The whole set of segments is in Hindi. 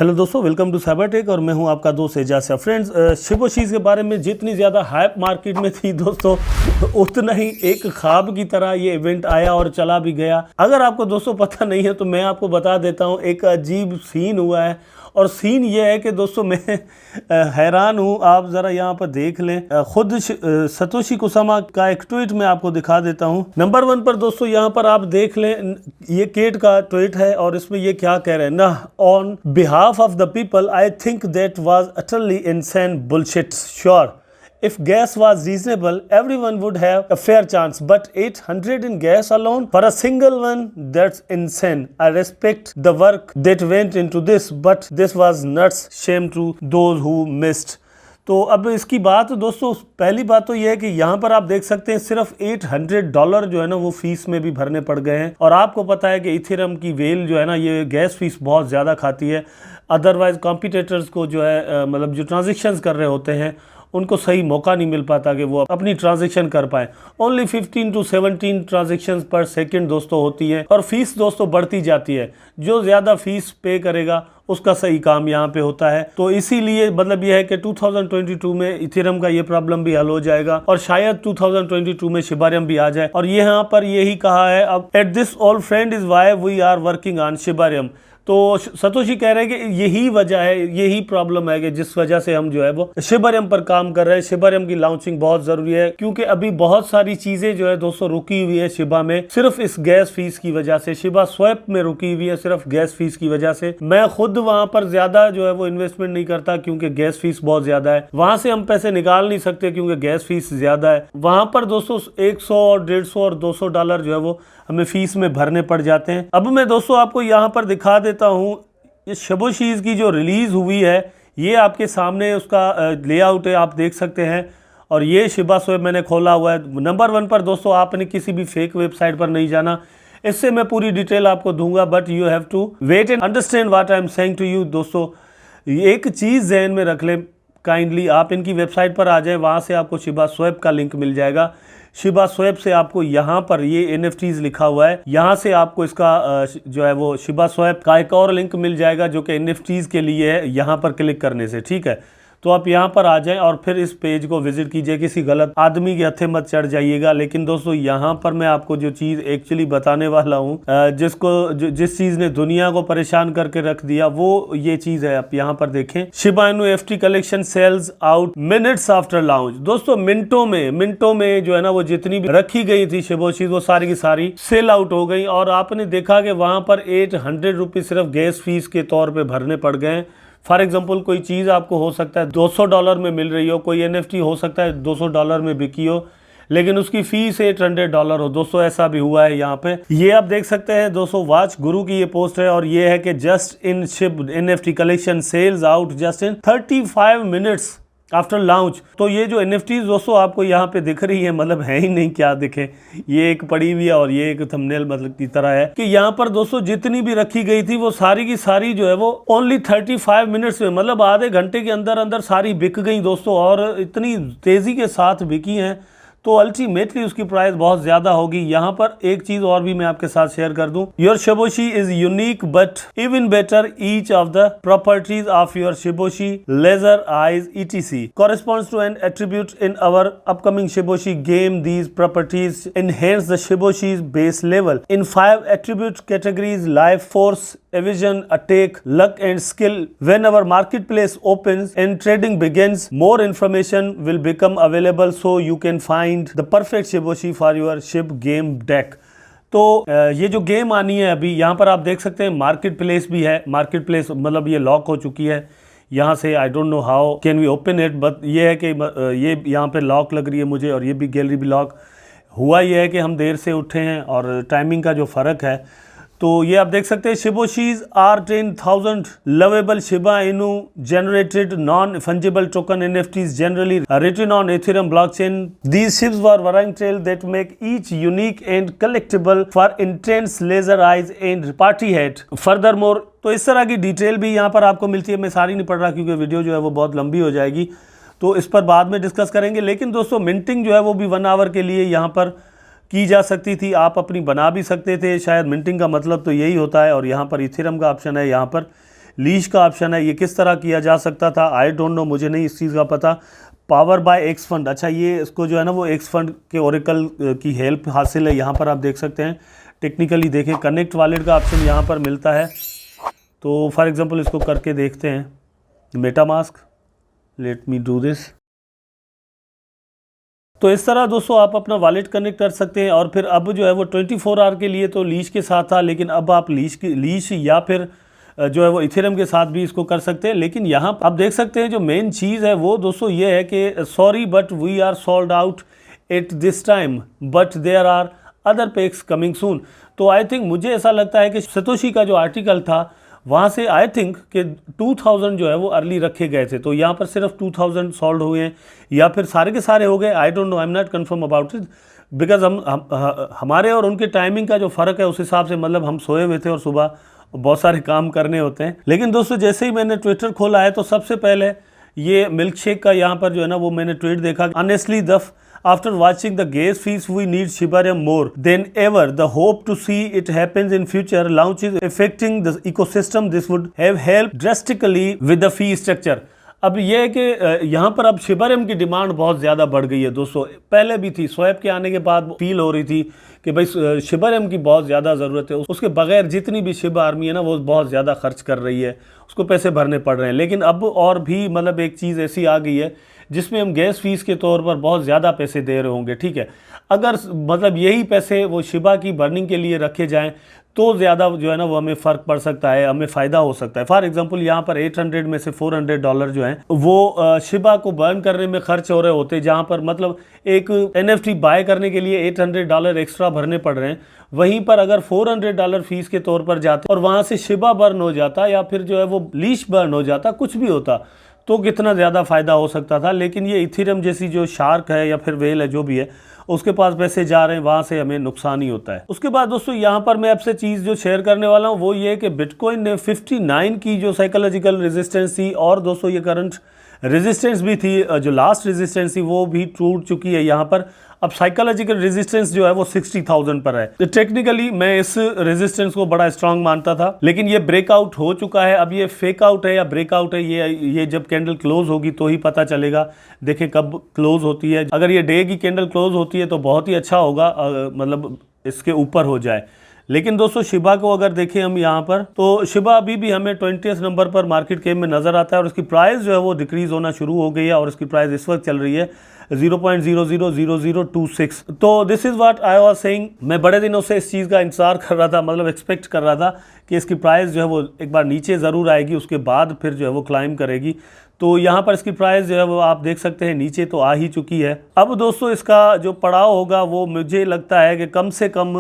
हेलो दोस्तों, वेलकम टू साइबरटेक और मैं हूं आपका दोस्त एजाज। फ्रेंड्स, शिबोशीज के बारे में जितनी ज़्यादा हाइप मार्केट में थी दोस्तों, उतना ही एक ख्वाब की तरह ये इवेंट आया और चला भी गया। अगर आपको दोस्तों पता नहीं है तो मैं आपको बता देता हूं, एक अजीब सीन हुआ है। और सीन ये है कि दोस्तों मैं हैरान हूँ। आप ज़रा यहाँ पर देख लें, खुद सतोशी कुसामा का एक ट्वीट मैं आपको दिखा देता हूँ। नंबर 1 पर दोस्तों यहाँ पर आप देख लें, ये केट का ट्वीट है और इसमें ये क्या कह रहे हैं ना, on behalf of the people I think that was utterly insane bullshit. Sure if gas was reasonable, everyone would have a fair chance. But 800 in gas alone for a single one, that's insane. I respect the work that went into this, but this was nuts. Shame to those who missed. तो अब इसकी बात दोस्तों, पहली बात तो यह है कि यहाँ पर आप देख सकते हैं सिर्फ $800 जो है ना वो फीस में भी भरने पड़ गए हैं। और आपको पता है कि इथेरियम की वेल जो है ना ये गैस फीस बहुत ज़्यादा खाती है। अदरवाइज कॉम्पिटिटर्स को जो है मतलब जो ट्रांजेक्शन्स कर रहे होते हैं उनको सही मौका नहीं मिल पाता कि वो अपनी ट्रांजैक्शन कर पाए। ओनली 15 to 17 ट्रांजैक्शंस पर सेकंड दोस्तों होती है और फीस दोस्तों बढ़ती जाती है। जो ज़्यादा फीस पे करेगा उसका सही काम यहाँ पे होता है। तो इसीलिए मतलब यह है कि 2022 में इथेरियम का ये प्रॉब्लम भी हल हो जाएगा और शायद 2022 में शिबारियम भी आ जाए। और ये यहाँ पर यही कहा है, अब at this all friend is why we are working on Shibarium. तो सतोशी कह रहे हैं कि यही वजह है, यही प्रॉब्लम है कि जिस वजह से हम जो है वो शिबारियम पर काम कर रहे हैं। शिबारियम की लॉन्चिंग बहुत जरूरी है क्योंकि अभी बहुत सारी चीजें जो है दोस्तों रुकी हुई है शिबा में, सिर्फ इस गैस फीस की वजह से। शिबा स्वैप में रुकी हुई है सिर्फ गैस फीस की वजह से। मैं खुद वहां पर ज्यादा जो है वो इन्वेस्टमेंट नहीं करता क्योंकि गैस फीस बहुत ज्यादा है। वहां से हम पैसे निकाल नहीं सकते क्योंकि गैस फीस ज्यादा है। वहां पर दोस्तों 100 और 150 और $200 जो है वो हमें फीस में भरने पड़ जाते हैं। अब मैं दोस्तों आपको यहाँ पर दिखा देता हूँ, ये शिबोशीज की जो रिलीज हुई है ये आपके सामने उसका लेआउट है, आप देख सकते हैं। और ये शिबा स्वैप मैंने खोला हुआ है। नंबर 1 पर दोस्तों आपने किसी भी फेक वेबसाइट पर नहीं जाना, इससे मैं पूरी डिटेल आपको दूंगा, but you have to wait and understand what I am saying to you. दोस्तों एक चीज़ जहन में रख लें काइंडली, आप इनकी वेबसाइट पर आ जाएं, वहाँ से आपको शिबा स्वैप का लिंक मिल जाएगा। शिबा स्वैप से आपको यहाँ पर ये NFTs लिखा हुआ है, यहाँ से आपको इसका जो है वो शिबा स्वैप का एक और लिंक मिल जाएगा जो कि NFTs के लिए है। यहाँ पर क्लिक करने से, ठीक है, तो आप यहाँ पर आ जाएं और फिर इस पेज को विजिट कीजिए। किसी गलत आदमी के हथे मत चढ़ जाइएगा। लेकिन दोस्तों यहाँ पर मैं आपको जो चीज़ एक्चुअली बताने वाला हूँ, जिस चीज़ ने दुनिया को परेशान करके रख दिया वो ये चीज़ है। आप यहाँ पर देखें, Shiba Inu FT collection sells out minutes after launch. दोस्तों मिनटों में जो है ना वो जितनी भी रखी गई थी शिबोशीज वो सारी की सारी सेल आउट हो गई। और आपने देखा कि वहाँ पर 800 रुपीज़ सिर्फ गैस फीस के तौर पर भरने पड़ गए। फॉर एग्जाम्पल कोई चीज़ आपको हो सकता है $200 में मिल रही हो, कोई NFT हो सकता है $200 में बिकी हो, लेकिन उसकी फीस $800 हो। दोस्तों ऐसा भी हुआ है यहाँ पे, ये आप देख सकते हैं दोस्तों। वाच गुरु की ये पोस्ट है और ये है कि just in ship NFT collection sells out just in 35 minutes after launch. तो ये जो NFTs दोस्तों आपको यहाँ पे दिख रही है, मतलब है ही नहीं क्या दिखे, ये एक पड़ी हुई है और ये एक थंबनेल मतलब की तरह है कि यहाँ पर दोस्तों जितनी भी रखी गई थी वो सारी की सारी जो है वो ओनली 35 मिनट्स में, मतलब आधे घंटे के अंदर अंदर सारी बिक गई दोस्तों। और इतनी तेजी के साथ बिकी हैं तो अल्टीमेटली उसकी प्राइस बहुत ज्यादा होगी। यहाँ पर एक चीज और भी मैं आपके साथ शेयर कर दूं, your Shiboshi is unique but even better, each of the properties of your Shiboshi laser eyes ETC corresponds to an attribute in our upcoming Shiboshi game. These properties enhance the Shiboshi's base level in 5 attribute categories: life force, evasion, attack, luck and skill. When our marketplace opens and trading begins, more information will become available so you can find the perfect Shiboshi for your ship game deck. तो ये जो गेम आनी है अभी, यहाँ पर आप देख सकते हैं मार्केट प्लेस भी है। मार्केट प्लेस मतलब ये लॉक हो चुकी है यहाँ से। I don't know how can we open it, but ये है कि ये यहाँ पे लॉक लग रही है मुझे और ये भी गैलरी भी लॉक। हुआ ये है कि हम देर से उठे हैं और टाइमिंग का जो फ़र्क है, तो ये आप देख सकते हैं Shiboshis are 10,000 lovable Shiba Inu generated non fungible token NFTs generally written on Ethereum blockchain. These ships were varying trail that make each unique and collectible for intense laser eyes and party hat. Furthermore, तो इस तरह की डिटेल भी यहाँ पर आपको मिलती है। मैं सारी नहीं पढ़ रहा क्योंकि वीडियो जो है वो बहुत लंबी हो जाएगी, तो इस पर बाद में डिस्कस करेंगे। लेकिन दोस्तों मिंटिंग जो है वो भी 1 आवर के लिए यहाँ पर की जा सकती थी, आप अपनी बना भी सकते थे शायद। मिंटिंग का मतलब तो यही होता है। और यहाँ पर इथेरियम का ऑप्शन है यहाँ पर। लीश का ऑप्शन है, ये किस तरह किया जा सकता था आई डोंट नो, मुझे नहीं इस चीज़ का पता। पावर बाय एक्स फंड, अच्छा ये इसको जो है ना वो एक्स फंड के ओरेकल की हेल्प हासिल है, यहाँ पर आप देख सकते हैं। टेक्निकली देखें, कनेक्ट वॉलेट का ऑप्शन यहाँ पर मिलता है। तो फॉर एग्जांपल इसको करके देखते हैं, MetaMask, let me do this. तो इस तरह दोस्तों आप अपना वॉलेट कनेक्ट कर सकते हैं। और फिर अब जो है वो 24 आवर के लिए तो लीश के साथ था, लेकिन अब आप लीश या फिर जो है वो इथेरियम के साथ भी इसको कर सकते हैं। लेकिन यहाँ आप देख सकते हैं जो मेन चीज़ है वो दोस्तों ये है कि sorry but we are sold out at this time but there are other packs coming soon. तो आई थिंक मुझे ऐसा लगता है कि सतोशी का जो आर्टिकल था वहाँ से आई थिंक कि 2000 जो है वो अर्ली रखे गए थे, तो यहाँ पर सिर्फ 2000 सॉल्व हुए हैं या फिर सारे के सारे हो गए, आई don't no, I am not confirm about it because हमारे और उनके टाइमिंग का जो फ़र्क है उस हिसाब से, मतलब हम सोए हुए थे और सुबह बहुत सारे काम करने होते हैं। लेकिन दोस्तों जैसे ही मैंने ट्विटर खोला है तो सबसे पहले ये मिल्क शेक का यहाँ पर जो है ना वो मैंने ट्वीट देखा, honestly after watching the gas fees we need Shibarium more than ever. The hope to see it happens in future launches affecting the ecosystem. This would have helped drastically with the fee structure. अब ये है कि यहाँ पर अब शिबारियम की डिमांड बहुत ज़्यादा बढ़ गई है दोस्तों। पहले भी थी, स्वैप के आने के बाद फील हो रही थी कि भाई शिबारियम की बहुत ज़्यादा ज़रूरत है, उसके बगैर जितनी भी शिबा आर्मी है ना वो बहुत ज़्यादा खर्च कर रही है, उसको पैसे भरने पड़ रहे हैं। लेकिन अब और भी मतलब एक चीज़ ऐसी आ गई है जिसमें हम गैस फीस के तौर पर बहुत ज़्यादा पैसे दे रहे होंगे, ठीक है। अगर मतलब यही पैसे वो शिबा की बर्निंग के लिए रखे जाएं तो ज़्यादा जो है ना वो हमें फ़र्क पड़ सकता है, हमें फ़ायदा हो सकता है। फॉर एग्जांपल यहाँ पर 800 में से $400 जो हैं वो शिबा को बर्न करने में खर्च हो रहे होते, जहाँ पर मतलब एक NFT बाय करने के लिए $800 एक्स्ट्रा भरने पड़ रहे हैं। वहीं पर अगर $400 फीस के तौर पर जाते और वहाँ से शिबा बर्न हो जाता या फिर जो है वो लीश बर्न हो जाता, कुछ भी होता, तो कितना ज़्यादा फ़ायदा हो सकता था। लेकिन ये इथेरियम जैसी जो शार्क है या फिर वेल है जो भी है, उसके पास पैसे जा रहे हैं, वहाँ से हमें नुकसान ही होता है। उसके बाद दोस्तों यहाँ पर मैं आपसे चीज़ जो शेयर करने वाला हूँ वो ये है कि बिटकॉइन ने 59 की जो साइकोलॉजिकल रेजिस्टेंस थी, और दोस्तों ये करंट रेजिस्टेंस भी थी, जो लास्ट रेजिस्टेंस थी वो भी टूट चुकी है। यहाँ पर अब साइकोलॉजिकल रेजिस्टेंस जो है वो 60,000 पर है। तो टेक्निकली मैं इस रेजिस्टेंस को बड़ा स्ट्रांग मानता था, लेकिन ये ब्रेकआउट हो चुका है। अब ये फेक आउट है या ब्रेकआउट है, ये जब कैंडल क्लोज होगी तो ही पता चलेगा। देखें कब क्लोज होती है, अगर ये डे की कैंडल क्लोज होती है तो बहुत ही अच्छा होगा, मतलब इसके ऊपर हो जाए। लेकिन दोस्तों शिबा को अगर देखें हम यहाँ पर, तो शिबा अभी भी हमें 20th नंबर पर मार्केट कैप में नजर आता है और उसकी प्राइस जो है वो डिक्रीज होना शुरू हो गई है और उसकी प्राइस इस वक्त चल रही है 0.000026। तो this is what I was saying. मैं बड़े दिनों से इस चीज़ का इंतजार कर रहा था, मतलब एक्सपेक्ट कर रहा था कि इसकी प्राइस जो है वो एक बार नीचे ज़रूर आएगी, उसके बाद फिर जो है वो क्लाइम करेगी। तो यहाँ पर इसकी प्राइस जो है वो आप देख सकते हैं नीचे तो आ ही चुकी है। अब दोस्तों इसका जो पड़ाव होगा वो मुझे लगता है कि कम से कम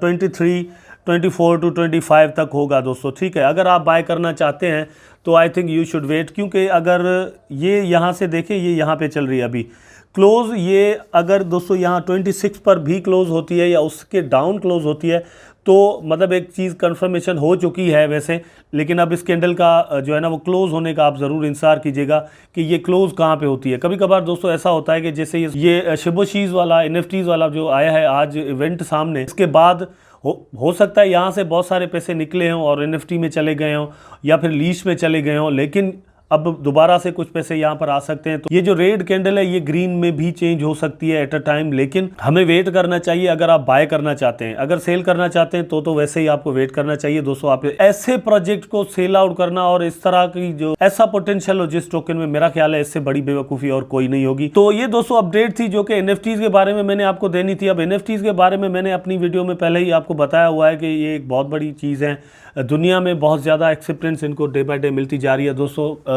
23, 24 to 25 तक होगा दोस्तों, ठीक है। अगर आप बाय करना चाहते हैं तो I think you should wait, क्योंकि अगर ये यहाँ से देखें, ये यहाँ पे चल रही है अभी क्लोज, ये अगर दोस्तों यहाँ 26 पर भी क्लोज होती है या उसके डाउन क्लोज होती है तो मतलब एक चीज़ कंफर्मेशन हो चुकी है वैसे। लेकिन अब इस कैंडल का जो है ना वो क्लोज होने का आप ज़रूर इंतजार कीजिएगा कि ये क्लोज कहाँ पे होती है। कभी कभार दोस्तों ऐसा होता है कि जैसे ये शिबोशीज वाला NFTs वाला जो आया है आज इवेंट सामने, इसके बाद हो सकता है यहाँ से बहुत सारे पैसे निकले हों और NFT में चले गए हों या फिर लीश में चले गए हों, लेकिन अब दोबारा से कुछ पैसे यहाँ पर आ सकते हैं। तो ये जो रेड कैंडल है ये ग्रीन में भी चेंज हो सकती है एट अ टाइम, लेकिन हमें वेट करना चाहिए अगर आप बाय करना चाहते हैं। अगर सेल करना चाहते हैं तो वैसे ही आपको वेट करना चाहिए दोस्तों। आप ऐसे प्रोजेक्ट को सेल आउट करना और इस तरह की जो ऐसा पोटेंशियल हो जिस टोकन में, मेरा ख्याल है इससे बड़ी बेवकूफ़ी और कोई नहीं होगी। तो ये दोस्तों अपडेट थी जो कि NFTs के बारे में मैंने आपको देनी थी। अब NFTs के बारे में मैंने अपनी वीडियो में पहले ही आपको बताया हुआ है कि ये एक बहुत बड़ी चीज़ है, दुनिया में बहुत ज़्यादा एक्सेप्टेंस इनको डे बाय डे मिलती जा रही है दोस्तों,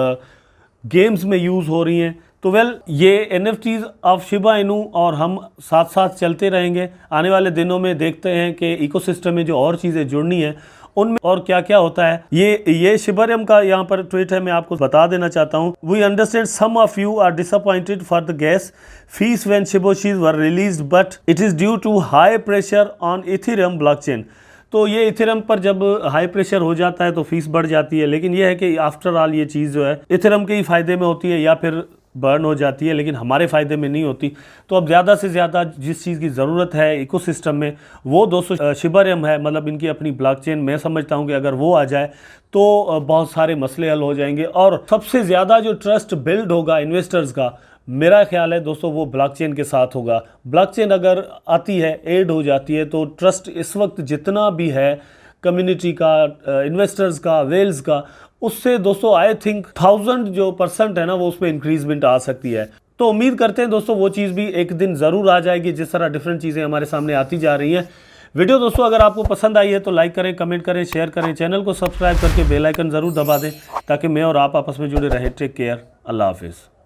गेम्स में यूज़ हो रही हैं। तो ये NFTs ऑफ शिबा इनू और हम साथ साथ चलते रहेंगे। आने वाले दिनों में देखते हैं कि इकोसिस्टम में जो और चीज़ें जुड़नी है उनमें और क्या क्या होता है। ये शिबारियम का यहाँ पर ट्वीट है, मैं आपको बता देना चाहता हूँ। We understand some of you are disappointed for the gas fees when Shiboshis were released but it is due to high pressure on Ethereum blockchain. तो ये इथेरियम पर जब हाई प्रेशर हो जाता है तो फीस बढ़ जाती है, लेकिन ये है कि आफ्टर ऑल ये चीज़ जो है इथेरियम के ही फ़ायदे में होती है या फिर बर्न हो जाती है, लेकिन हमारे फ़ायदे में नहीं होती। तो अब ज़्यादा से ज़्यादा जिस चीज़ की ज़रूरत है इकोसिस्टम में वो दोस्तों शिबरियम है, मतलब इनकी अपनी ब्लॉकचेन। मैं समझता हूँ कि अगर वो आ जाए तो बहुत सारे मसले हल हो जाएंगे, और सबसे ज़्यादा जो ट्रस्ट बिल्ड होगा इन्वेस्टर्स का, मेरा ख्याल है दोस्तों वो ब्लॉकचेन के साथ होगा। ब्लॉकचेन अगर आती है, ऐड हो जाती है, तो ट्रस्ट इस वक्त जितना भी है कम्युनिटी का, इन्वेस्टर्स का, वेल्स का, उससे दोस्तों आई थिंक 1000 जो % है ना वो उसमें इंक्रीजमेंट आ सकती है। तो उम्मीद करते हैं दोस्तों वो चीज़ भी एक दिन ज़रूर आ जाएगी, जिस तरह डिफरेंट चीज़ें हमारे सामने आती जा रही हैं। वीडियो दोस्तों अगर आपको पसंद आई है तो लाइक करें, कमेंट करें, शेयर करें, चैनल को सब्सक्राइब करके बेल आइकन ज़रूर दबा दें ताकि मैं और आप आपस में जुड़े रहें। टेक केयर, अल्लाह हाफिज़।